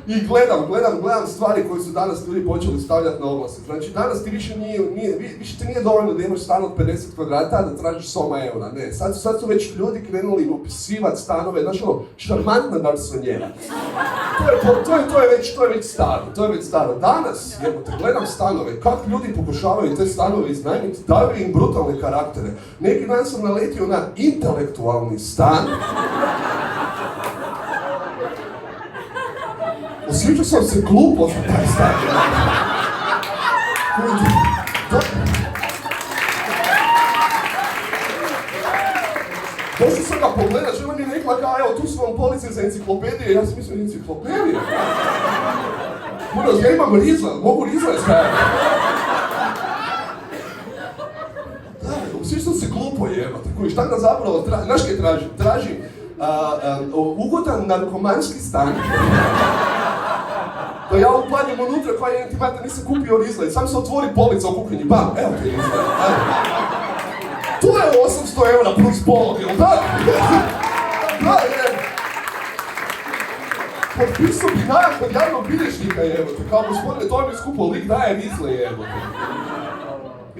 I gledam stvari koje su danas ljudi počeli stavljati na oglase. Znači, danas ti više nije dovoljno da imaš stan od 50 kvadrata da tražiš soma eura. Ne, sad su već ljudi krenuli upisivati stanove, znači šarmantna garsonjera. To je već staro. Danas, gledam stanove, kako ljudi pokušavaju te stanove iznajmiti, daju im brutalne karaktere. Neki dan sam naletio na intelektualni stan. Osjećao sam se glupo za taj stan. Došao sam ga pogledat, žena mi je rekla kao, evo, tu su vam police za enciklopedije, ja sam mislio, enciklopedije? Ja imam rizla, mogu rizla staviti. Da, osjećao sam se glupo, jebate, koji šta da zapravo tražim, znaš kaj tražim? Tražim ugodan narkomanski stan. Da ja upadnem unutra koja je intimata, nisam kupio rizla i sam se otvori polica u kuhinji, bam, evo ti rizla. To je 800 eura plus polog, jel da? Da, je. Potpisao bi najam kod javnog bilježnika, jebote, kao gospodine, to mi je skupo, lik daje rizle, jebote.